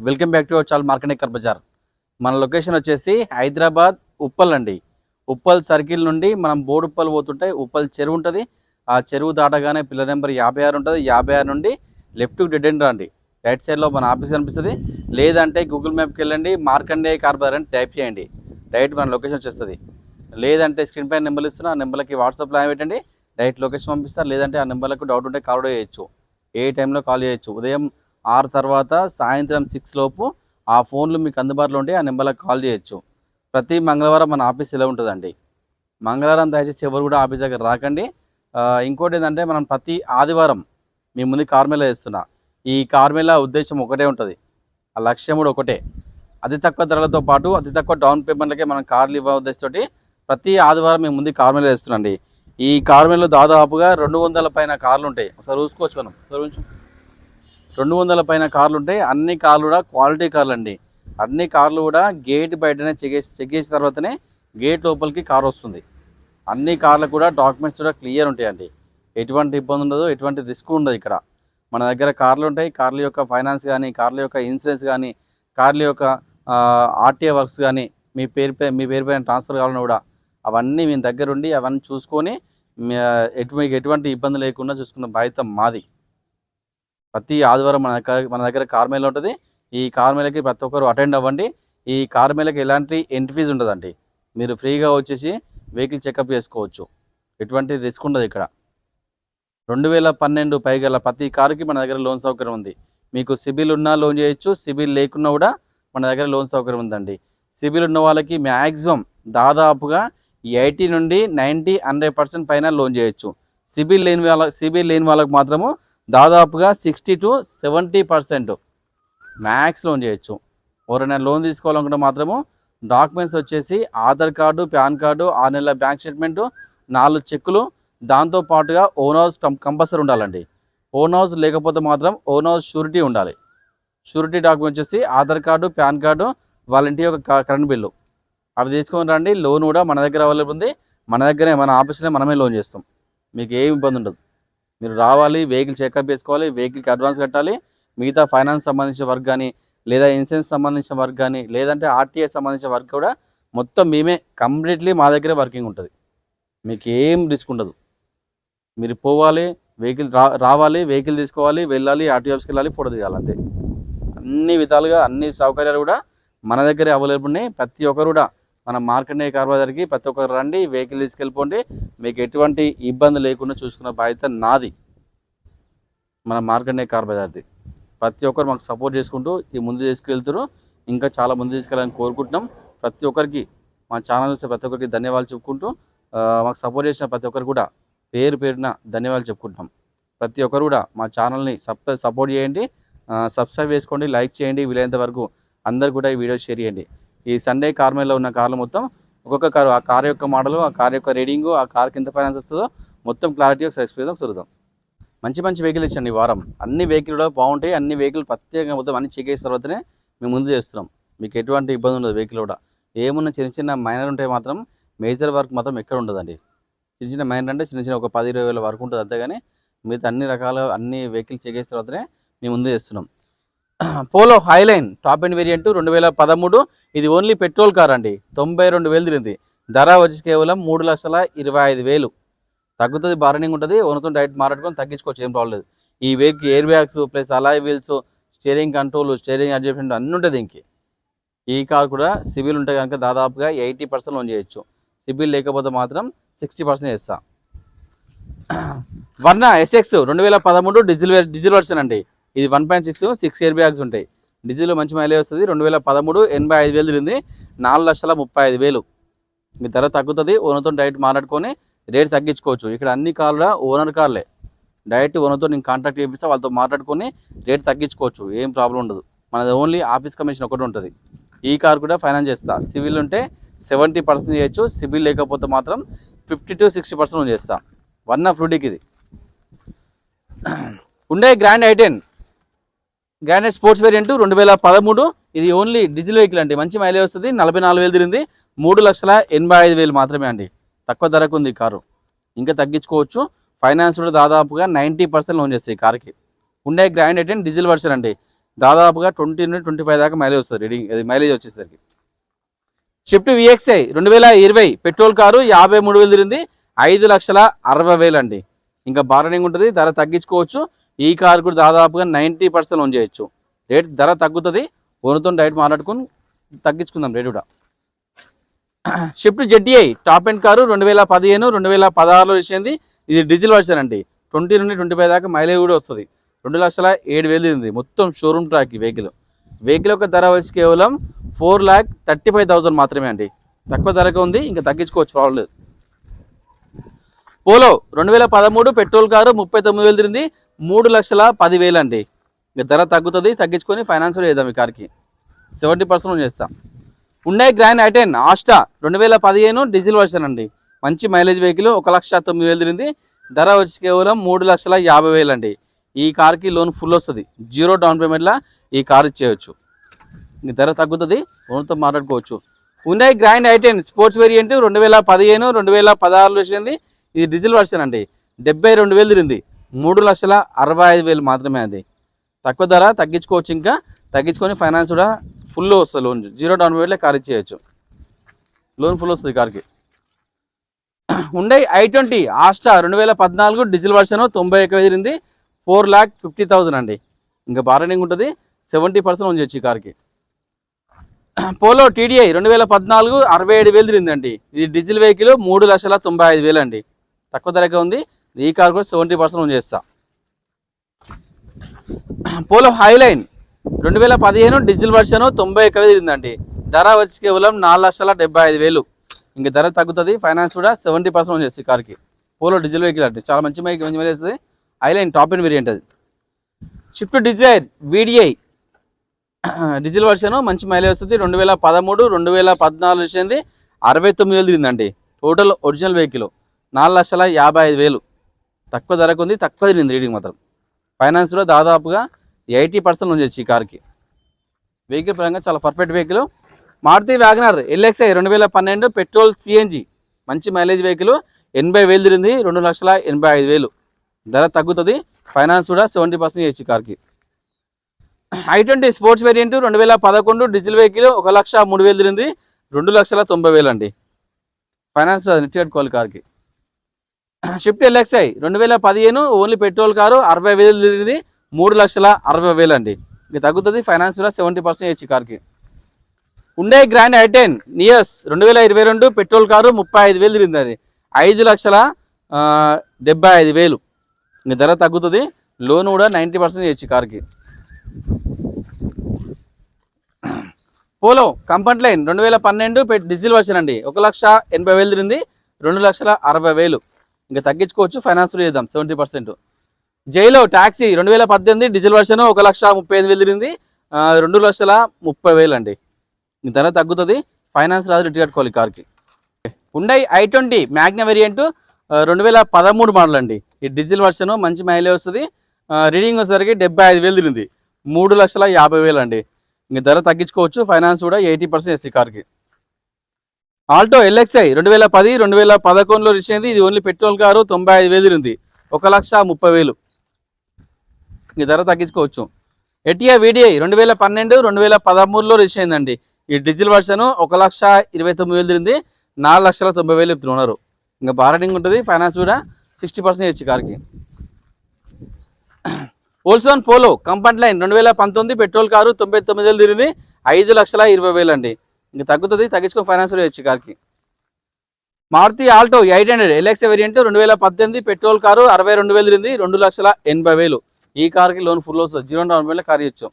Welcome back to our channel market bazaar. మన location వచ్చేసి హైదరాబాద్ ఉప్పల్ అండి. ఉప్పల్ సర్కిల్ నుండి మనం బోడుప్పల్ పోతుంటే ఉప్పల్ చెరువు ఉంటుంది. ఆ చెరువు దాటగానే పిల్లర్ నెంబర్ 56 ఉంటుంది. 56 నుండి లెఫ్ట్ డెడ్ ఎండ్ రండి. రైట్ సైడ్లో మన ఆఫీస్ కనిపిస్తుంది. లేదంటే గూగుల్ మ్యాప్కి వెళ్ళండి, మార్కండేయ కార్ బజార్ అని టైప్ చేయండి, డైరెక్ట్ మన లొకేషన్ వచ్చేస్తుంది. లేదంటే స్క్రీన్ పైన నెంబర్లు ఇస్తున్నా, ఆ నెంబర్కి వాట్సాప్లో పెట్టండి, డైరెక్ట్ లొకేషన్ పంపిస్తారు. లేదంటే ఆ నెంబర్లకు డౌట్ ఉంటే కాల్ చేయొచ్చు, ఏ టైంలో కాల్ చేయొచ్చు. ఉదయం 6 తర్వాత సాయంత్రం 6 లోపు ఆ ఫోన్లు మీకు అందుబాటులో ఉంటే ఆ నెంబర్లకు కాల్ చేయొచ్చు. ప్రతి మంగళవారం మన ఆఫీస్ ఎలా ఉంటుందండి. మంగళవారం దయచేసి ఎవరు కూడా ఆఫీస్ దగ్గర రాకండి. ఇంకోటి ఏంటంటే మనం ప్రతి ఆదివారం మీ ముందు కార్మేళ చేస్తున్నా. ఈ కార్మేళ ఉద్దేశం ఒకటే ఉంటుంది, ఆ లక్ష్యం కూడా ఒకటే. అతి తక్కువ ధరలతో పాటు అతి తక్కువ డౌన్ పేమెంట్లకే మనం కార్లు ఇవ్వ ఉద్దేశంతో ప్రతి ఆదివారం మేము ముందు కార్మేళ చేస్తున్నాండి. ఈ కార్మేళలో దాదాపుగా 200 పైన కార్లు ఉంటాయి. ఒకసారి చూసుకోవచ్చు, మనం ఒకసారి 200 పైన కార్లు ఉంటాయి. అన్ని కార్లు కూడా క్వాలిటీ కార్లు అండి. అన్ని కార్లు కూడా గేట్ బయటనే చెక్ చేసిన తర్వాతనే గేట్ లోపలికి కార్ వస్తుంది. అన్ని కార్లకు కూడా డాక్యుమెంట్స్ కూడా క్లియర్ ఉంటాయండి. ఎటువంటి ఇబ్బంది ఉండదు, ఎటువంటి రిస్క్ ఉండదు. ఇక్కడ మన దగ్గర కార్లు ఉంటాయి. కార్ల యొక్క ఫైనాన్స్ కానీ, కార్ల యొక్క ఇన్సూరెన్స్ కానీ, కార్ల యొక్క ఆర్టీఏ వర్క్స్ కానీ, మీ పేరు పైన ట్రాన్స్ఫర్ కావాలన్నా కూడా అవన్నీ మీ దగ్గర ఉండి అవన్నీ చూసుకొని మీకు ఎటువంటి ఇబ్బంది లేకుండా చూసుకున్న బాధ్యత మాది. ప్రతి ఆదివారం మన దగ్గర కార్మేళ ఉంటుంది. ఈ కార్మేళకి ప్రతి ఒక్కరు అటెండ్ అవ్వండి. ఈ కార్మేళకి ఎలాంటి ఎంట్రీ ఫీజు ఉండదండి. మీరు ఫ్రీగా వచ్చేసి వెహికల్ చెకప్ చేసుకోవచ్చు, ఎటువంటి రిస్క్ ఉండదు. ఇక్కడ 2012 పైగల ప్రతి కారుకి మన దగ్గర లోన్ సౌకర్యం ఉంది. మీకు సిబిల్ ఉన్నా లోన్ చేయొచ్చు, సిబిల్ లేకున్నా కూడా మన దగ్గర లోన్ సౌకర్యం ఉందండి. సిబిల్ ఉన్న వాళ్ళకి మ్యాక్సిమం దాదాపుగా 80 నుండి 90-100% పైన లోన్ చేయొచ్చు. సిబిల్ లేని వాళ్ళకి మాత్రము దాదాపుగా 60 to 70% మ్యాక్స్ లోన్ చేయొచ్చు. ఎవరైనా లోన్ తీసుకోవాలనుకుంటే మాత్రము డాక్యుమెంట్స్ వచ్చేసి ఆధార్ కార్డు, పాన్ కార్డు, 6 నెలల బ్యాంక్ స్టేట్మెంటు, 4 చెక్కులు, దాంతోపాటుగా ఓన్ హౌస్ కంపల్సరీ ఉండాలండి. ఓన్ హౌస్ లేకపోతే మాత్రం ఓన్ హౌస్ షూరిటీ ఉండాలి. షూరిటీ డాక్యుమెంట్ వచ్చేసి ఆధార్ కార్డు, పాన్ కార్డు, వాళ్ళ ఇంటి యొక్క కరెంట్ బిల్లు, అవి తీసుకొని రండి. లోన్ కూడా మన దగ్గర అవైలబుల్ ఉంది. మన దగ్గరే మన ఆఫీస్లో మనమే లోన్ చేస్తాం. మీకు ఏం ఇబ్బంది ఉండదు. మీరు రావాలి, వెహికల్ చెకప్ చేసుకోవాలి, వెహికల్కి అడ్వాన్స్ కట్టాలి. మిగతా ఫైనాన్స్ సంబంధించిన వర్క్ కానీ, లేదా ఇన్సూరెన్స్ సంబంధించిన వర్క్ కానీ, లేదంటే ఆర్టీఏ సంబంధించిన వర్క్ కూడా మొత్తం మేమే కంప్లీట్లీ మా దగ్గరే వర్కింగ్ ఉంటుంది. మీకు ఏం రిస్క్ ఉండదు. మీరు పోవాలి, వెహికల్ రావాలి, వెహికల్ తీసుకోవాలి, వెళ్ళాలి, ఆర్టీఓ ఆఫీస్కి వెళ్ళాలి, ఫోటో దిగాలి, అంతే. అన్ని విధాలుగా అన్ని సౌకర్యాలు కూడా మన దగ్గరే అవైలబుల్ ఉన్నాయి. ప్రతి ఒక్కరు కూడా మన మార్కండేయ కార్ బజార్కి ప్రతి ఒక్కరు రండి, వెహికల్ తీసుకెళ్ళిపోండి. మీకు ఎటువంటి ఇబ్బంది లేకుండా చూసుకున్న బాధ్యత నాది, మన మార్కండేయ కార్ బజార్ది. ప్రతి ఒక్కరు మాకు సపోర్ట్ చేసుకుంటూ ఈ ముందు తీసుకెళ్తారు. ఇంకా చాలా ముందు తీసుకెళ్ళాలని కోరుకుంటున్నాం. ప్రతి ఒక్కరికి మా ఛానల్ చూస్తే ప్రతి ఒక్కరికి ధన్యవాదాలు చెప్పుకుంటూ, మాకు సపోర్ట్ చేసిన ప్రతి ఒక్కరు కూడా పేరున ధన్యవాదాలు చెప్పుకుంటున్నాం. ప్రతి ఒక్కరు కూడా మా ఛానల్ని సపోర్ట్ చేయండి, సబ్స్క్రైబ్ చేసుకోండి, లైక్ చేయండి. వీలైనంత వరకు అందరు కూడా ఈ వీడియో షేర్ చేయండి. ఈ సండే కార్మేళలో ఉన్న కార్లు మొత్తం ఒక్కొక్క కారు, ఆ కార్ యొక్క మోడలు, ఆ కార్ యొక్క రీడింగు, ఆ కార్కి ఎంత ఫైనాన్స్ వస్తుందో మొత్తం క్లారిటీ ఒకసారి ఎక్స్ప్లెయిన్ చూద్దాం. మంచి వెహికల్ ఇచ్చండి. ఈ వారం అన్ని వెహికల్ కూడా బాగుంటాయి. అన్ని వెహికల్ ప్రత్యేకంగా మొత్తం అన్ని చెక్ చేసిన తర్వాతనే మేము ముందు చేస్తున్నాం. మీకు ఎటువంటి ఇబ్బంది ఉండదు. వెహికల్ కూడా ఏమున్నా చిన్న మైనర్ ఉంటే మాత్రం, మేజర్ వర్క్ మాత్రం ఎక్కడ ఉండదండి. చిన్న మైనర్ అంటే చిన్న ఒక 10-20 వేల వరకు ఉంటుంది, అంతేగాని మిగతా అన్ని రకాల అన్ని వెహికల్ చెక్ చేసిన తర్వాతనే మేము ముందు చేస్తున్నాం. Polo Highline top end variant 2013. ఇది ఓన్లీ పెట్రోల్ కార్ అండి. 92,000 తిరిగింది. ధర వచ్చి కేవలం 3,25,000 తగ్గుతుంది. బార్గెనింగ్ ఉంటుంది. ఓనర్తో డైరెక్ట్ మాట్లాడుకొని తగ్గించుకోవచ్చు, ఏం ప్రాబ్లం లేదు. ఈ vehicle air bags plus alloy wheels, steering control, steering adjustment అన్నీ ఉంటుంది. దీనికి ఈ కార్ కూడా సిబిల్ ఉంటే కనుక దాదాపుగా 80% లోన్ చేయొచ్చు. సిబిల్ లేకపోతే మాత్రం 60% చేస్తా. వర్ణ ఎస్ఎక్స్ 2013 డీజిల్ వర్షన్ అండి. ఇది 1.6 ఎయిర్ బ్యాగ్స్ ఉంటాయి. డీజిల్ మంచి మైలేజ్ వస్తుంది. 2013 85,000 తిరిగింది. 4,35,000 మీ ధర తగ్గుతుంది. ఓనర్తో డైరెక్ట్ మాట్లాడుకొని రేట్ తగ్గించుకోవచ్చు. ఇక్కడ అన్ని కార్లు ఓనర్ కార్లే. డైరెక్ట్ ఓనర్తో నేను కాంటాక్ట్ చేపిస్తే వాళ్ళతో మాట్లాడుకొని రేట్ తగ్గించుకోవచ్చు, ఏం ప్రాబ్లం ఉండదు. మనది ఓన్లీ ఆఫీస్ కమిషన్ ఒకటి ఉంటుంది. ఈ కార్ కూడా ఫైనాన్స్ చేస్తా. సివిల్ ఉంటే 70% చేయొచ్చు. సిబిల్ లేకపోతే మాత్రం 50 to 60% చేస్తా. వన్ ఆఫ్ రూడీకి ఇది. ఉండే grand i10 grand sports variant 2013. ఇది ఓన్లీ డీజిల్ వెహికల్ అండి. మంచి మైలేజ్ వస్తుంది. 44,000 తిరిగింది. 3,85,000 మాత్రమే అండి. తక్కువ ధరకు ఉంది ఈ కారు. ఇంకా తగ్గించుకోవచ్చు. ఫైనాన్స్ కూడా దాదాపుగా 90% లోన్ చేస్తాయి ఈ కార్కి. ఉండే గ్రాండ్ i10 డీజిల్ వర్షన్ అండి. దాదాపుగా 20 నుండి 25 దాకా మైలేజ్ వస్తుంది రీడింగ్, అది మైలేజ్ వచ్చేసరికి. షిఫ్ట్ విఎక్స్ఐ 2020 పెట్రోల్ కారు 53,000 తిరిగింది, 5,60,000 అండి. ఇంకా బార్గెనింగ్ ఉంటుంది, ధర తగ్గించుకోవచ్చు. ఈ కారు కూడా దాదాపుగా 90% లోన్ చేయొచ్చు. రేట్ ధర తగ్గుతుంది, ఓనుతో డైరెక్ట్ మాట్లాడుకుని తగ్గించుకుందాం రేట్ కూడా. Shift ZDi top end car 2015 2016లో వచ్చింది. ఇది డీజిల్ వర్షన్ అండి. 20 నుండి 25 దాకా మైలేజ్ కూడా వస్తుంది. 2,07,000 తిరిగింది. మొత్తం షోరూమ్ ట్రాక్ వెహికల్ యొక్క ధర వచ్చి కేవలం 4,35,000 మాత్రమే అండి. తక్కువ ధరకు ఉంది, ఇంకా తగ్గించుకోవచ్చు, ప్రాబ్లం లేదు. పోలో 2013 పెట్రోల్ కారు 39,000 తిరిగింది, 3,10,000 అండి. ఇంకా ధర తగ్గుతుంది, తగ్గించుకొని ఫైనాన్స్ కూడా చేద్దాం. ఈ కార్కి 70% చేస్తాం. Hyundai grand i10 Asta 2015 diesel version అండి. మంచి మైలేజ్ వెహికల్, 1,09,000 తిరిగింది. ధర వచ్చి కేవలం 3,50,000 అండి. ఈ కార్కి లోన్ ఫుల్ వస్తుంది, 0 డౌన్ పేమెంట్లా ఈ కార్ ఇచ్చేయచ్చు. ఈ ధర తగ్గుతుంది, లోన్తో మాట్లాడుకోవచ్చు. Hyundai grand i10 sports variant 2015 2016లో వచ్చింది. ఇది డీజిల్ వర్షన్ అండి. 72,000 తిరిగింది, 3,65,000 మాత్రమే అది. తక్కువ ధర, తగ్గించుకోవచ్చు, ఇంకా తగ్గించుకొని ఫైనాన్స్ కూడా ఫుల్ వస్తుంది. లోన్ 0 డౌన్ పేమెంట్లో కార్ ఇచ్చేయచ్చు, లోన్ ఫుల్ వస్తుంది కార్కి. Hyundai i20 Asta 2014 diesel version 91,000 తిరిగింది, 4,50,000 అండి. ఇంకా బార్గెనింగ్ ఉంటుంది, 70% లోన్ చేయొచ్చు ఈ కార్కి. Polo TDI 2014 67,000 తిరిగిందండి. ఇది డీజిల్ వెహికల్, 3,95,000 అండి. తక్కువ ధరకే ఉంది. ఈ కార్ కూడా 70% లోన్ చేస్తా. Polo highline 2015 diesel version 91,000 తిరిగిందండి. ధర వచ్చి కేవలం 4,75,000. ఇంకా ధర తగ్గుతుంది, ఫైనాన్స్ కూడా 70% లోన్ చేస్తుంది కార్కి. పోలో డీజిల్ వెహికల్ అంటే చాలా మంచి మైలేజ్ వస్తుంది. హైలైన్ టాప్ అండ్ వేరియంట్ అది. Swift Dzire VDI diesel version మంచి మైలేజ్ వస్తుంది. 2013 2014 వచ్చింది, 69,000 తిరిగిందండి. Total original vehicle, 4,55,000. తక్కువ ధరకు ఉంది, తక్కువ తిరిగింది రీడింగ్ మాత్రం. ఫైనాన్స్ కూడా దాదాపుగా 80% లోన్ చేయొచ్చు ఈ కార్కి. వెహికల్ పరంగా చాలా perfect vehicle. Maruti Wagon R LXI 2012 petrol CNG మంచి మైలేజ్ వెహికల్, 80,000 తిరిగింది, 2,85,000. ధర తగ్గుతుంది, ఫైనాన్స్ కూడా 70% చేయొచ్చు ఈ కార్కి. i20 sports variant 2011 diesel vehicle, 1,03,000 తిరిగింది, 2,90,000 అండి. ఫైనాన్స్ నెట్ కట్టుకోవాలి కార్కి. Shift LXi 2015 only petrol car, 60,000 తిరిగింది, 3,60,000 అండి. ఇది తగ్గుతుంది, ఫైనాన్స్ కూడా 70% చేయొచ్చు కార్కి. Hyundai grand i10 Nios 2022 petrol car, 35,000 తిరిగింది. అది 5,75,000. ఇంక ధర తగ్గుతుంది, లోన్ కూడా 90% చేయొచ్చు కార్కి. Polo comfort line 2012 diesel version అండి. 1,80,000 తిరిగింది, 2,60,000. ఇంకా తగ్గించుకోవచ్చు, ఫైనాన్స్ చేద్దాం 70%. జైలో టాక్సీ 2018 డీజిల్ వర్షన్ 1,35,000 తిరిగింది, 2,30,000 అండి. ఇంక ధర తగ్గుతుంది, ఫైనాన్స్ రాదు, రిటర్న్ కట్టుకోవాలి కార్కి. Hyundai i20 Magna variant 2013 model అండి. ఈ డీజిల్ వర్షన్ మంచి మైలేజ్ వస్తుంది. రీడింగ్ వచ్చేసరికి 75,000 తిరిగింది, 3,50,000 అండి. ఇంక ధర తగ్గించుకోవచ్చు, ఫైనాన్స్ కూడా 80% వేస్తుంది కార్కి. ఆల్టో ఎల్ఎక్స్ఐ 2010 2011లో రిజిస్టర్ అయింది. ఇది ఓన్లీ పెట్రోల్ కారు, 95,000 తిరిగింది, 1,30,000. ఇంక ధర తగ్గించుకోవచ్చు. ఎటియా వీడిఐ 2012 2013లో రిజిస్టర్ అయిందండి. ఈ డీజిల్ వర్షన్ 1,29,000 తిరిగింది, 4,90,000 చెప్తున్నారు. ఇంకా బార్గెనింగ్ ఉంటుంది, ఫైనాన్స్ కూడా 60% చేయొచ్చు కార్కి. Volkswagen Polo comfort line 2019 petrol car, 99,000 తిరిగింది, 5,20,000 అండి. ఇంకా తగ్గుతుంది, తగ్గించుకొని ఫైనాన్స్ కూడా చేయొచ్చు కార్కి. Maruti Alto 800 LXI variant 2018 petrol car, 62,000 తిరిగింది, 2,80,000. ఈ కార్కి లోన్ ఫుల్ వస్తుంది, 0 డౌన్ పేమెంట్లో కార్ ఇవ్వచ్చు.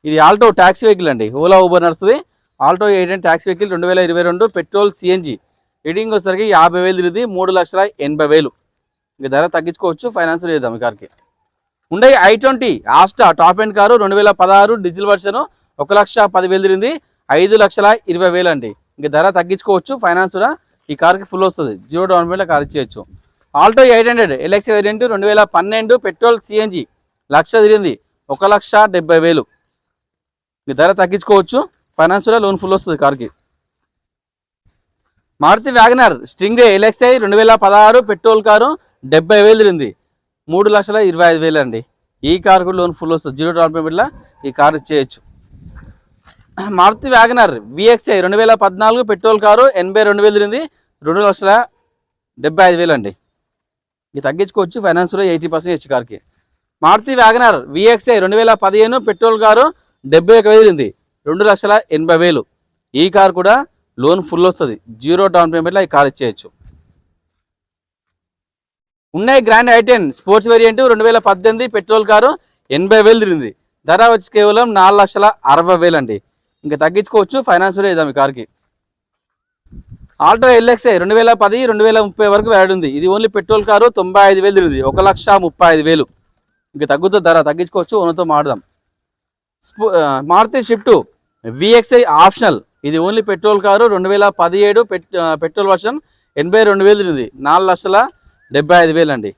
ఇది ఆల్టో ట్యాక్సీ వెహికల్ అండి, ఓలా ఊబర్ నడుస్తుంది. Alto 800 taxi vehicle 2022 petrol CNG. Reading వచ్చేసరికి 50,000 తిరిగింది, 3,80,000. ఇక ధర తగ్గించుకోవచ్చు, ఫైనాన్స్ చేద్దాం ఈ కార్కి. Hyundai i20 Asta top end car 2016 diesel version 1,10,000 తిరిగింది, 5,20,000 అండి. ఇంక ధర తగ్గించుకోవచ్చు, ఫైనాన్స్ కూడా ఈ కార్కి ఫుల్ వస్తుంది, 0 డౌన్ పేమెంట్లో కార్ ఇచ్చేయచ్చు. Alto 800 LXI variant 2012 petrol CNG 1,00,000 తిరిగింది, 1,70,000. ఈ ధర తగ్గించుకోవచ్చు, ఫైనాన్స్ కూడా లోన్ ఫుల్ వస్తుంది కార్కి. Maruti WagonR Stingray LXI 2016 petrol car, 70,000 తిరిగింది, 3,25,000 అండి. ఈ కార్ కూడా లోన్ ఫుల్ వస్తుంది, 0 డౌన్ పేమెంట్లో ఈ కార్ ఇచ్చేయచ్చు. Maruti Wagon R VXI 2014 petrol car, 82,000 తిరిగింది, 2,75,000 అండి. ఇది తగ్గించుకోవచ్చు, ఫైనాన్స్ కూడా 80% ఇచ్చి కార్కి. Maruti Wagon R VXI 2015 petrol car, 71,000 తిరిగింది, 2,80,000. ఈ కార్ కూడా లోన్ ఫుల్ వస్తుంది, 0 డౌన్ పేమెంట్లో ఈ కార్ ఇచ్చేయచ్చు. ఉన్నాయి grand I10 sports variant 2018 petrol car, 80,000 తిరిగింది, ధర వచ్చి కేవలం 4,60,000 అండి. ఇంకా తగ్గించుకోవచ్చు, ఫైనాన్స్ కూడా ఇద్దాం ఈ కార్కి. ఆల్టో LXI 2010 2030 వరకు వ్యాలిడ్ ఉంది. ఇది ఓన్లీ పెట్రోల్ కారు, 95,000 తిరిగింది, 1,35,000. ఇంకా తగ్గుతుంది, ధర తగ్గించుకోవచ్చు, ఓనర్తో మాట్లాడదాం. మారుతి స్విఫ్ట్ VXI ఆప్షనల్, ఇది only petrol car, 2017 petrol version, 82,000 తిరిగింది, 4,75,000 అండి.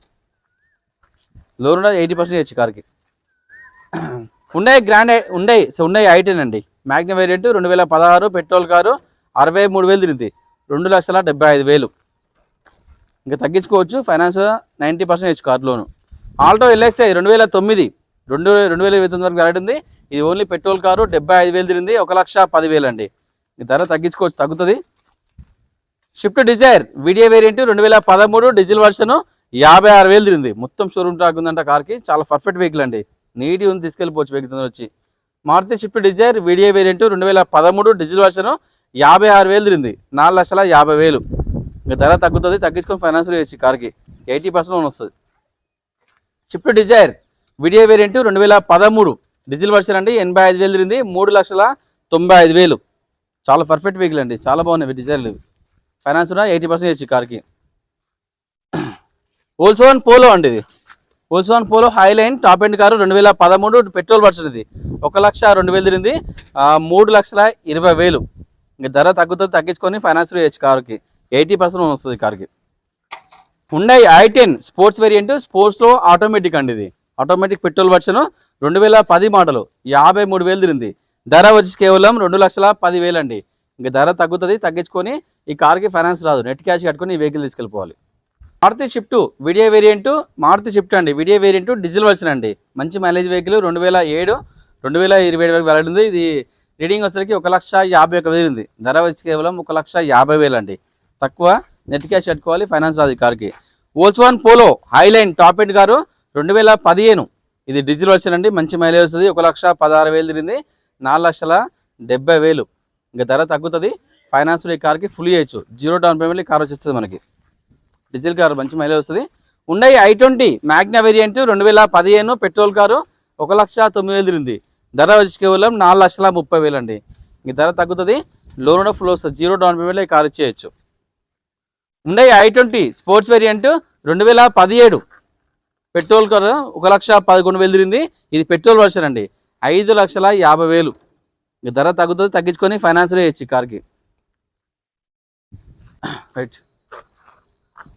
లోన్ కూడా 80% ఇచ్చి కార్కి. ఉన్నాయి I10 అండి, మ్యాగ్నా వేరియంట్ 2016 పెట్రోల్ కారు, 63,000 తిరిగింది, 2,75,000. ఇంకా తగ్గించుకోవచ్చు, ఫైనాన్స్ 90% ఇచ్చి కార్ లోను. ఆల్టో LXI 2009 2029 వరకు వ్యాలిడ్ ఉంది. ఇది ఓన్లీ పెట్రోల్ కారు, 75,000 తిరిగింది, 1,10,000 అండి. ధర తగ్గించుకోవచ్చు, తగ్గుతుంది. Swift Dzire VDI variant 2013 diesel version, 56,000 తిరిగింది, మొత్తం షోరూమ్ ట్రాక్ ఉందంట కార్కి, చాలా పర్ఫెక్ట్ వెహికల్ అండి, నీట్గా ఉంది, తీసుకెళ్ళిపోవచ్చు వెహికల్ వచ్చి. Maruti Swift Dzire VDI variant 2013 diesel version, 56,000 తిరిగింది, 4,50,000. ఇంకా ధర తగ్గుతుంది, తగ్గించుకొని ఫైనాన్స్ చేయొచ్చు కార్కి, 80% లోన్ వస్తుంది. Swift Dzire VDI variant 2013 diesel version అండి, 85,000 తిరిగింది, 3,95,000. చాలా పర్ఫెక్ట్ వెహికల్ అండి, చాలా బాగున్నాయి డిజైర్లు. ఫైనాన్స్ కూడా 80% చేయొచ్చు కార్కి. వోల్క్స్వాగన్ పోలో అండి, ఇది Volkswagen Polo Highline top end car, 2013 petrol version, ఇది 1,02,000 తిరిగింది, 3,20,000. ఇంకా ధర తగ్గుతుంది, తగ్గించుకొని ఫైనాన్స్ చేయొచ్చు కార్కి, 80% వస్తుంది కార్కి. ఉన్నాయి I10 స్పోర్ట్స్ వేరియంట్, స్పోర్ట్స్లో ఆటోమేటిక్ అండి, ఇది ఆటోమేటిక్ పెట్రోల్ వర్షన్, 2010 మోడల్, 53,000 తిరిగింది, ధర వచ్చి కేవలం 2,10,000 అండి. ఇంకా ధర తగ్గుతుంది, తగ్గించుకొని ఈ కార్కి ఫైనాన్స్ రాదు, నెట్ క్యాష్ కట్టుకొని ఈ వెహికల్ తీసుకెళ్ళిపోవాలి. Maruti Swift VDI variant, Maruti Swift అండి, VDI వేరియంట్ డీజిల్ వర్షన్ అండి, మంచి మైలేజ్ వెహికల్, 2007 2027 వరకు వ్యాలిడ్ ఉంది. ఇది రీడింగ్ వచ్చేసరికి 1,51,000 ఉంది, ధర వచ్చి కేవలం 1,50,000 అండి. తక్కువ, నెట్ క్యాష్ కట్టుకోవాలి, ఫైనాన్స్ రాదు ఈ కార్కి. Volkswagen Polo Highline top end car, 2015 ఇది డీజిల్ వర్షన్ అండి, మంచి మైలేజ్ వస్తుంది, 1,16,000 తిరిగింది, 4,70,000. ఇంకా ధర తగ్గుతుంది, ఫైనాన్స్ ఈ కార్కి ఫుల్ చేయొచ్చు, 0 డౌన్ పేమెంట్ ఈ కార్ వచ్చేస్తుంది మనకి, డీజిల్ కారు మంచి మైలేజ్ వస్తుంది. ఉన్నాయి I20 Magna variant 2015 petrol car, 1,09,000 తిరిగింది, ధర వచ్చి కేవలం 4,30,000 అండి. ఇంక ధర తగ్గుతుంది, లోన్ కూడా ఫుల్ వస్తుంది, 0 డౌన్ పేమెంట్లో ఈ కార్ ఇచ్చేయచ్చు. ఉన్నాయి I20 sports variant 2017 petrol car, 1,11,000 తిరిగింది, ఇది పెట్రోల్ వర్షన్ అండి, 5,50,000. ఇంక ధర తగ్గుతుంది, తగ్గించుకొని ఫైనాన్స్ చేయొచ్చు ఈ కార్కి. Right.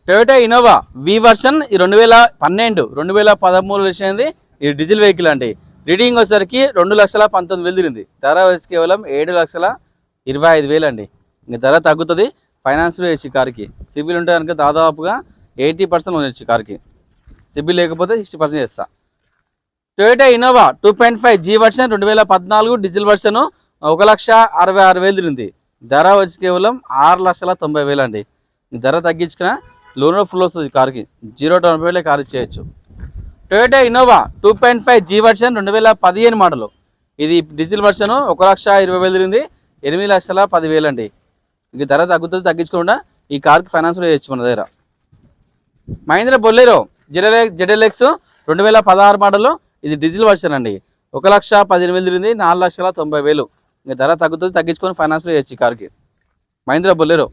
Toyota Innova V version, 2012 2013 వచ్చింది, ఇది డీజిల్ వెహికల్ అండి, రీడింగ్ వచ్చేసరికి 2,19,000 తిరిగింది, ధర వచ్చి కేవలం 7,25,000 అండి. ఇంక ధర తగ్గుతుంది, ఫైనాన్స్ చేయొచ్చు ఈ కార్కి. సిబిల్ ఉంటే కనుక దాదాపుగా 80% ఉండొచ్చు కార్కి, సిబిల్ లేకపోతే 60% చేస్తా. Toyota Innova 2.5 G version 2014 diesel version, 1,66,000 తిరిగింది, ధర వచ్చి కేవలం 6,90,000 అండి. ధర తగ్గించుకున్న లోన్ ఫుల్ వస్తుంది కార్కి, 0 డౌన్ పేమెంట్లో కార్ ఇచ్చేయచ్చు. Toyota Innova 2.5 G version 2015 model, ఇది డీజిల్ వర్షన్, 1,20,000 తిరిగింది, 8,10,000 అండి. ఇంక ధర తగ్గుతుంది, తగ్గించకుండా ఈ కార్కి ఫైనాన్స్ చేయొచ్చు మన దగ్గర. మహీంద్రా బొలెరో ZLX 2016 మోడల్, ఇది డీజిల్ వర్షన్ అండి, 1,18,000 తిరిగింది, 4,90,000. ఇంక ధర తగ్గుతుంది, తగ్గించుకొని ఫైనాన్స్ చేయొచ్చు ఈ కార్కి. మహీంద్రా బొలెరో.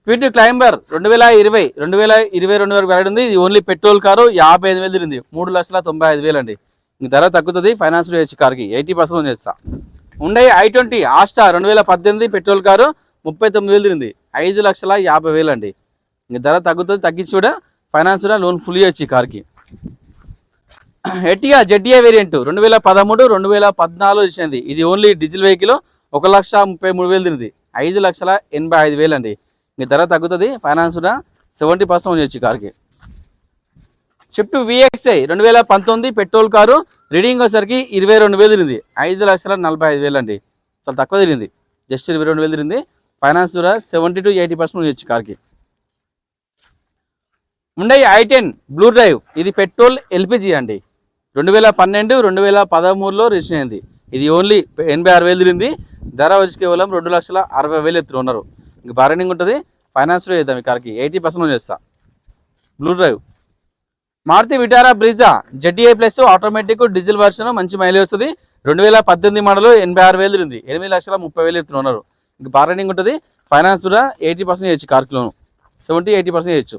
క్విడ్ క్లైంబర్ 2020 2022 వరకు వ్యాలిడ్ ఉంది, ఇది ఓన్లీ పెట్రోల్ కారు, 55,000 తిరిగింది, 3,95,000 అండి. ఇంక ధర తగ్గుతుంది, ఫైనాన్స్ చేయొచ్చు కార్కి, 80% చేస్తా. ఉన్నాయి I20 ఆస్టా 2018 పెట్రోల్ కారు, 39,000 తిరిగింది, 5,50,000 అండి. ఇంక ధర తగ్గుతుంది, తగ్గించి కూడా ఫైనాన్స్ కూడా లోన్ ఫుల్ చేయొచ్చు ఈ కార్కి. ఎర్టిగా ZDI వేరియంట్ 2013 2014 వచ్చింది, ఇది ఓన్లీ డీజిల్ వెహికల్, 1,33,000 తిరిగింది, 5,85,000 అండి. ఇంక ధర తగ్గుతుంది, ఫైనాన్స్ కూడా 70% చేయొచ్చు కార్కి. Shift VXi 2019 petrol car, reading వచ్చేసరికి 22,000 తిరిగింది, 5,45,000 అండి, చాలా తక్కువ తిరిగింది, జస్ట్ 22,000 తిరిగింది. ఫైనాన్స్ కూడా 70 to 80% ఉండొచ్చు కార్కి. Hyundai i10 బ్లూ డ్రైవ్, ఇది పెట్రోల్ ఎల్పిజి అండి, 2012 2013లో రిజిస్టర్ అయింది. ఇది ఓన్లీ 86,000 తిరిగింది, ధర వచ్చి కేవలం 2,60,000 ఎత్తున్నారు. ఇంక బార్గెనింగ్ ఉంటుంది, ఫైనాన్స్లో చేద్దాం ఈ కార్కి, 80% చేస్తా. Blue drive. Maruti Vitara Brezza ZDI plus automatic diesel version, మంచి మైలేజ్ వస్తుంది, 2018 మోడల్, 86,000 తిరిగింది, 8,30,000 ఎత్తున్నారు. ఇంక బార్గెనింగ్ ఉంటుంది, ఫైనాన్స్ కూడా 80% చేయొచ్చు, కార్కి లోను 70-80% చేయొచ్చు.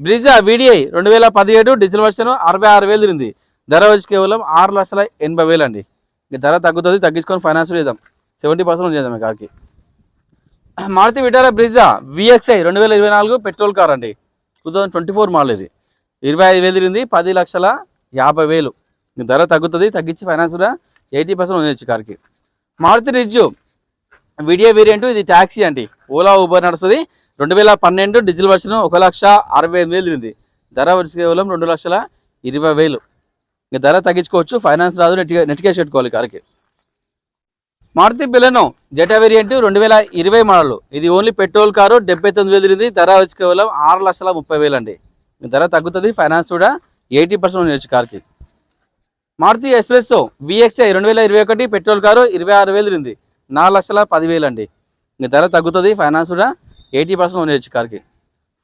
బ్రిజా వీడిఐ 2017 డీజిల్ వర్షన్, 66,000 తిరిగింది, ధర వచ్చి కేవలం 6,80,000 అండి. ఇంక ధర తగ్గుతుంది, తగ్గించుకొని ఫైనాన్స్ చేద్దాం, 70% చేద్దాం ఈ కార్కి. Maruti Vitara Brezza VXI 2024 petrol car అండి, 2024 మోడల్, ఇది 25,000 తిరిగింది, 10,50,000. ఇంక ధర తగ్గుతుంది, తగ్గించి ఫైనాన్స్ కూడా 80% ఉండొచ్చు కార్కి. మారుతి రిజ్యూ వీడియో వేరియంట్, ఇది ట్యాక్సీ అండి, ఓలా ఊబర్ నడుస్తుంది, 2012 డీజిల్ వర్షన్, 1,68,000 తిరిగింది, ధర వచ్చి కేవలం 2,20,000. ఇంక ధర తగ్గించుకోవచ్చు, ఫైనాన్స్ రాదు, నెట్గా పెట్టుకోవాలి కార్కి. Maruti Baleno Zeta variant 2020 model, ఇది ఓన్లీ పెట్రోల్ కారు, 79,000 తిరిగింది, ధర వచ్చి కేవలం 6,30,000 అండి. ధర తగ్గుతుంది, ఫైనాన్స్ కూడా 80% ఉండొచ్చు కార్కి. Maruti Espresso VXI 2021 petrol car, 26,000 తిరిగింది, 4,10,000 అండి. ఇంక ధర తగ్గుతుంది, ఫైనాన్స్ కూడా 80% ఉండొచ్చు కార్కి.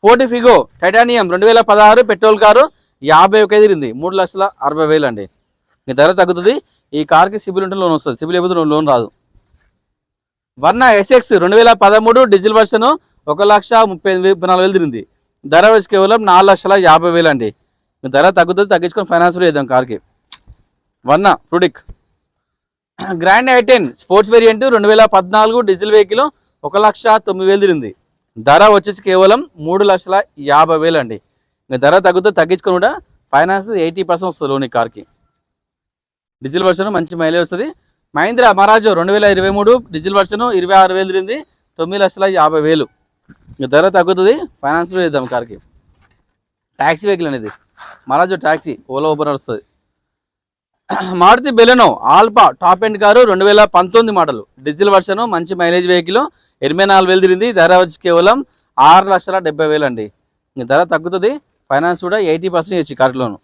Ford Figo titanium 2016 petrol car, 51,000 తిరిగింది, 3,60,000 అండి. ఇంక ధర తగ్గుతుంది, ఈ కార్కి సిబిల్ ఉంటే లోన్ వస్తుంది, సిబిల్ అయిపోతే లోన్ రాదు. వర్ణ ఎస్ఎక్స్ 2013 డీజిల్ వర్షన్, 1,34,000 తిరిగింది, ధర వచ్చి కేవలం 4,50,000 అండి. ధర తగ్గుతుంది, తగ్గించుకొని ఫైనాన్స్ చేద్దాం కార్కి. వర్ణ ప్రూడిక్. Grand i10 sports variant 2014 diesel vehicle, 1,09,000 తిరిగింది, ధర వచ్చేసి కేవలం 3,50,000 అండి. ధర తగ్గుతుంది, తగ్గించుకొని కూడా ఫైనాన్స్ 80% వస్తుంది లోన్ ఈ కార్కి. డీజిల్ వర్షన్ మంచి మైలేజ్ వస్తుంది. మహీంద్రా మరాజో 2023 డీజిల్ వర్షన్, 26,000 తిరిగింది, 9,50,000. ధర తగ్గుతుంది, ఫైనాన్స్ చేద్దాం కార్కి. ట్యాక్సీ వెహికల్ అనేది మరాజో ట్యాక్సీ, ఓలా ఊబర్ నడుస్తుంది. Maruti Baleno Alpha top end car, 2019 model, diesel version, మంచి మైలేజ్ వెహికల్, 84,000 తిరిగింది, ధర వచ్చి కేవలం 6,70,000 అండి. ధర తగ్గుతుంది, ఫైనాన్స్ కూడా 80% చేయొచ్చు కార్లోను.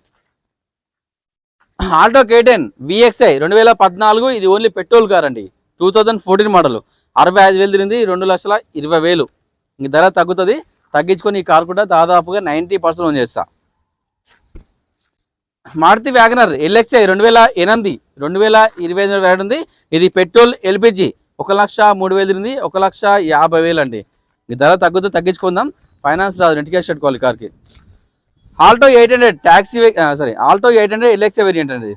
ఆల్టో K10 విఎక్స్ఐ 2014, ఇది ఓన్లీ పెట్రోల్ కార్ అండి, 2014 మోడల్, 65,000 తిరిగింది, 2,20,000. ఇంక ధర తగ్గుతుంది, తగ్గించుకొని ఈ కార్ కూడా దాదాపుగా 90% ఓన్ చేస్తా. మారుతి వ్యాగనర్ ఎల్ఎక్స్ఐ 2008 2025 వేడి ఉంది, ఇది పెట్రోల్ ఎల్పిజి, 1,03,000 తిరిగింది, 1,50,000 అండి. ఈ ధర తగ్గుతుంది, తగ్గించుకుందాం, ఫైనాన్స్ రాదు, నెట్ క్యాష్ పెట్టుకోవాలి కార్కి. Alto 800 taxi Alto 800 LXI variant అనేది,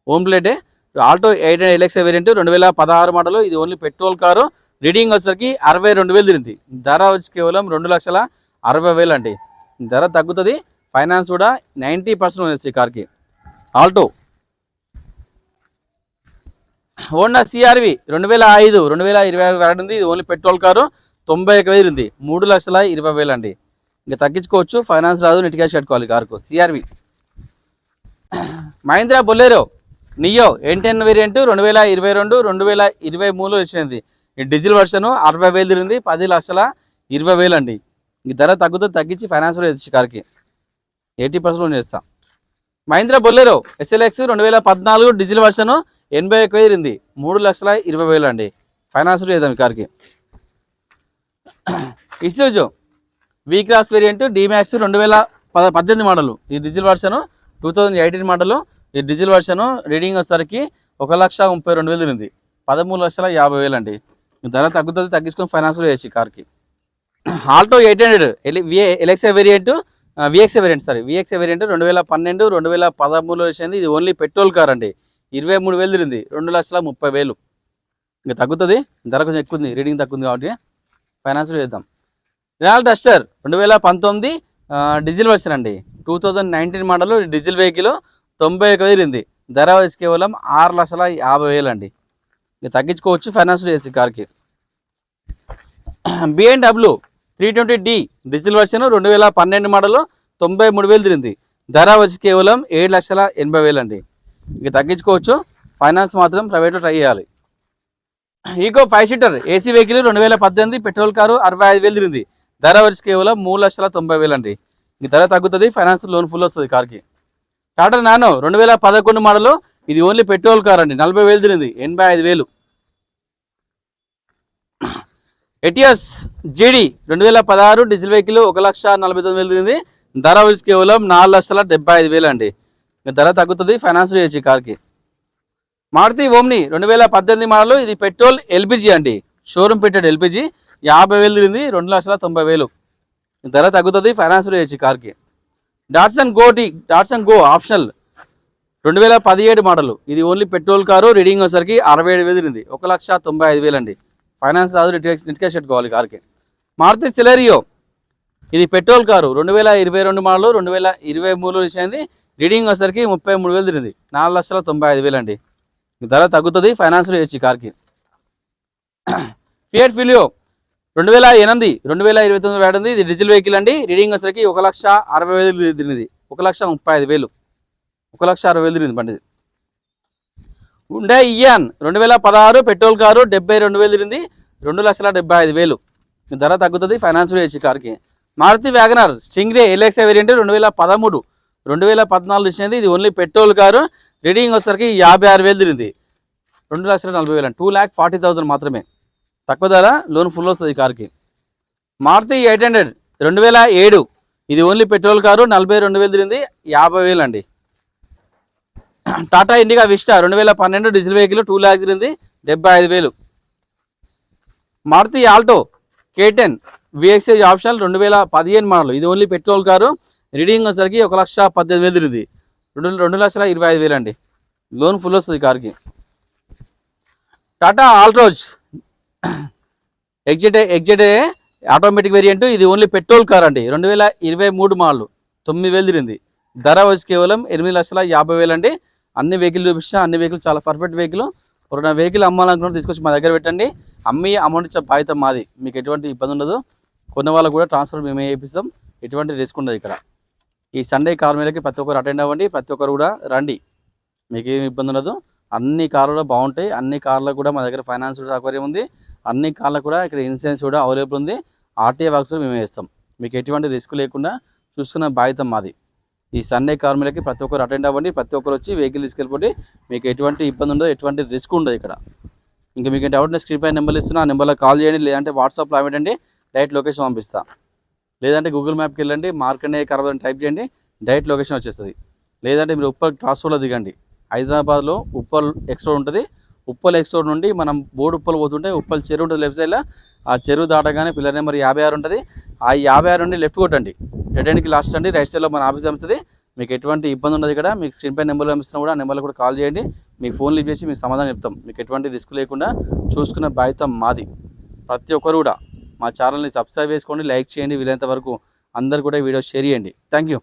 హోమ్ ప్లేటే. ఆల్టో 800 ఎల్ఎక్స్ఐ వేరియంట్ 2016 మోడల్, ఇది ఓన్లీ పెట్రోల్ కారు, రీడింగ్ వచ్చేసరికి 62,000 తిరిగింది, ధర వచ్చి కేవలం 2,60,000 అండి. ధర తగ్గుతుంది, ఫైనాన్స్ కూడా 90% ఉంది కార్కి. ఆల్టో. హోండా సిఆర్వి 2005 2026 వేడి ఉంది, ఇది ఓన్లీ పెట్రోల్ కారు, 91,000 తిరిగింది, 3,20,000 అండి. ఇంకా తగ్గించుకోవచ్చు, ఫైనాన్స్ రాదు, నెట్ క్యాష్ కట్టుకోవాలి కార్కు. CRV. Mahindra Bolero Neo N10 variant 2022 2023లో వచ్చింది, ఈ డీజిల్ వర్షన్, 60,000 తిరిగింది, 10,20,000 అండి. ఈ ధర తగ్గుతుంది, తగ్గించి ఫైనాన్స్ కూడా వేసి కార్కి 80% చేస్తా. Mahindra Bolero SLX 2014 diesel version, 81,000 తిరిగింది, 3,20,000 అండి. ఫైనాన్స్ చేద్దాం ఈ కార్కి. Isuzu V cross variant DMax 2018 model, ఈ డీజిల్ వర్షన్, 2018 మోడల్, ఈ డీజిల్ వర్షన్, రీడింగ్ వచ్చేసరికి 1,32,000 తిరిగింది, 13,50,000 అండి. ధర తగ్గుతుంది, తగ్గించుకొని ఫైనాన్స్ చేసి కార్కి. Alto 800 LXI variant VXi variant 2012 2013లో వచ్చింది, ఇది ఓన్లీ పెట్రోల్ కార్ అండి, 23,000 తిరిగింది, 2,30,000. ఇంకా తగ్గుతుంది, ధర కొంచెం ఎక్కువ ఉంది, రీడింగ్ తక్కువ ఉంది కాబట్టి ఫైనాన్స్ చేద్దాం. రెనాల్ట్ డస్టర్ 2019 డీజిల్ వర్షన్ అండి, 2019 మోడల్, డీజిల్ వెహికల్, 91,000 తిరిగింది, ధర వచ్చి కేవలం 6,50,000 అండి. ఇంకా తగ్గించుకోవచ్చు, ఫైనాన్స్ చేసి కార్కి. BMW 320D diesel version 2012 model, 93,000 తిరిగింది, ధర వచ్చి కేవలం 7,80,000 అండి. ఇక తగ్గించుకోవచ్చు. ఫైనాన్స్ మాత్రం ప్రైవేట్లో ట్రై చేయాలి. Eeco 5 seater AC vehicle 2018 petrol car 65,000 తిరిగింది. ధర వచ్చి కేవలం 3,90,000 అండి. ఈ ధర తగ్గుతుంది. ఫైనాన్స్ లోన్ ఫుల్ వస్తుంది కార్కి. టాటా నానో 2011 మోడల్, ఇది ఓన్లీ పెట్రోల్ కార్ అండి. 40,000 తిరిగింది. 85,000. ఎటిఎస్ జీడీ 2016 డీజిల్ వెహికల్ 1,49,000 తిరిగింది. ధర వచ్చి కేవలం 4,75,000 అండి. ధర తగ్గుతుంది. ఫైనాన్స్ చేయొచ్చు ఈ కార్కి. మారుతి ఓమ్ని 2018 మోడల్, ఇది పెట్రోల్ ఎల్పిజి అండి. షోరూమ్ పెట్టాడు ఎల్పిజి. 50,000 తిరిగింది. 2,90,000. ధర తగ్గుతుంది. ఫైనాన్స్ చేయొచ్చు ఈ కార్కి. డాట్సన్ గో ఆప్షనల్ 2017 మోడల్, ఇది ఓన్లీ పెట్రోల్ కారు. రీడింగ్ వచ్చేసరికి 67,000 తిరిగింది. 1,95,000 అండి. ఫైనాన్స్ రాదు. నెట్ క్యాష్ పెట్టుకోవాలి కార్కి. మారుతి సెలెరియో, ఇది పెట్రోల్ కారు. 2022 మోడల్, 2023 ఇచ్చింది. రీడింగ్ వచ్చేసరికి 33,000 తిరిగింది. 4,95,000 అండి. ధర తగ్గుతుంది. ఫైనాన్స్ చేయొచ్చు ఈ కార్కి. ఫియట్ ఫిలియో 2008 2029 వాడింది. ఇది డీజిల్ వెహికల్ అండి. రీడింగ్ వచ్చేసరికి 1,60,000 తిరిగింది. 1,35,000. 1,60,000 తిరిగింది బండి. హుండాయ్ ఇయాన్ 2016 పెట్రోల్ కారు 72,000 తిరిగింది. 2,75,000. ధర తగ్గుతుంది. ఫైనాన్స్ చేయొచ్చు కార్కి. Maruti Wagon R Stingray LXI variant 2013 2014 ఇచ్చినది. ఇది ఓన్లీ పెట్రోల్ కారు. రీడింగ్ వచ్చేసరికి 56,000 తిరిగింది. 2,40,000. 2,40,000 మాత్రమే. తక్కువ ధర, లోన్ ఫుల్ వస్తుంది ఈ కార్కి. మారుతి 800 2007, ఇది ఓన్లీ పెట్రోల్ కారు. 42,000 తిరిగింది. 50,000 అండి. Tata Indica Vista 2012 diesel vehicle 2 lakhs తిరిగింది. 75,000. Maruti Alto K10 VXI optional 2015 model, ఇది ఓన్లీ పెట్రోల్ కారు. రీడింగ్ వచ్చేసరికి 1,18,000 తిరిగింది. 2,25,000 అండి. లోన్ ఫుల్ వస్తుంది కార్కి. టాటా ఆల్ట్రోజ్ ఎగ్జెట్ ఆటోమేటిక్ వేరియంట్, ఇది ఓన్లీ పెట్రోల్ కార్ అండి. 2023 మోడల్, 9,000 తిరిగింది. ధర వచ్చి కేవలం 8,50,000 అండి. అన్ని వెహికల్ చూపిస్తా. అన్ని వెహికల్ చాలా పర్ఫెక్ట్ వెహికల్. ఒక వెహికల్ అమ్మాలనుకున్న తీసుకొచ్చి మా దగ్గర పెట్టండి. అమ్మి అమౌంట్ ఇచ్చే బాధ్యత మాది. మీకు ఎటువంటి ఇబ్బంది ఉండదు. కొన్న వాళ్ళకు కూడా ట్రాన్స్ఫర్ మేమే చేపిస్తాం. ఎటువంటి రిస్క్ ఉండదు ఇక్కడ. ఈ సండే కార్ మీదకి ప్రతి ఒక్కరు అటెండ్ అవ్వండి. ప్రతి ఒక్కరు కూడా రండి. మీకు ఏమి ఇబ్బంది ఉండదు. అన్ని కార్లు కూడా బాగుంటాయి. అన్ని కార్లకు కూడా మా దగ్గర ఫైనాన్స్ సౌకర్యం ఉంది. అన్ని కార్లకు కూడా ఇక్కడ ఇన్సూరెన్స్ కూడా అవైలబుల్ ఉంది. ఆర్టీఏ వర్క్స్ మేమే ఇస్తాం. మీకు ఎటువంటి రిస్క్ లేకుండా చూస్తున్న బాధ్యత మాది. ఈ సండే కార్ మీదకి ప్రతి ఒక్కరు అటెండ్ అవ్వండి. ప్రతి ఒక్కరు వచ్చి వెహికల్ తీసుకెళ్ళిపోండి. మీకు ఎటువంటి ఇబ్బంది ఉండదు. ఎటువంటి రిస్క్ ఉండదు ఇక్కడ. ఇంకా మీకు డౌట్ స్క్రీన్ పై నెంబర్లు ఇస్తున్నా. ఆ నెంబర్లో కాల్ చేయండి. లేదంటే వాట్సాప్లో అవ్వండి. డైరెక్ట్ లొకేషన్ పంపిస్తా. లేదంటే గూగుల్ మ్యాప్కి వెళ్ళండి. మార్కండే కార్ అని టైప్ చేయండి. డైరెక్ట్ లొకేషన్ వచ్చేస్తుంది. లేదంటే మీరు ఉప్పల్ క్రాస్ రోడ్లో దిగండి. హైదరాబాద్లో ఉప్పల్ ఎక్స్ రోడ్ ఉంటుంది. ఉప్పల్ ఎక్స్ రోడ్ నుండి మనం బోర్డు ఉప్పల్ పోతుంటే ఉప్పల్ చెరువు ఉంటుంది లెఫ్ట్ సైడ్లో. ఆ చెరువు దాటగానే పిల్లర్ నెంబర్ 56 ఉంటుంది. ఆ 56 నుండి లెఫ్ట్ కొట్టండి. డెడ్ ఎండ్కి లాస్ట్ అండి. రైట్ సైడ్లో మన ఆఫీస్ వస్తుంది. మీకు ఎటువంటి ఇబ్బంది ఉండదు ఇక్కడ. మీకు స్క్రీన్ పై నెంబర్లు పంపిస్తున్నా కూడా ఆ నెంబర్లో కూడా కాల్ చేయండి. మీ ఫోన్ లిఫ్ట్ చేసి మీకు సమాధానం చెప్తాం. మీకు ఎటువంటి రిస్క్ లేకుండా చూసుకున్న బాధ్యత మాది. ప్రతి ఒక్కరు కూడా మా ఛానల్ని సబ్స్క్రైబ్ చేసుకోండి. లైక్ చేయండి. వీలైనంత వరకు అందరు కూడా వీడియో షేర్ చేయండి. Thank you.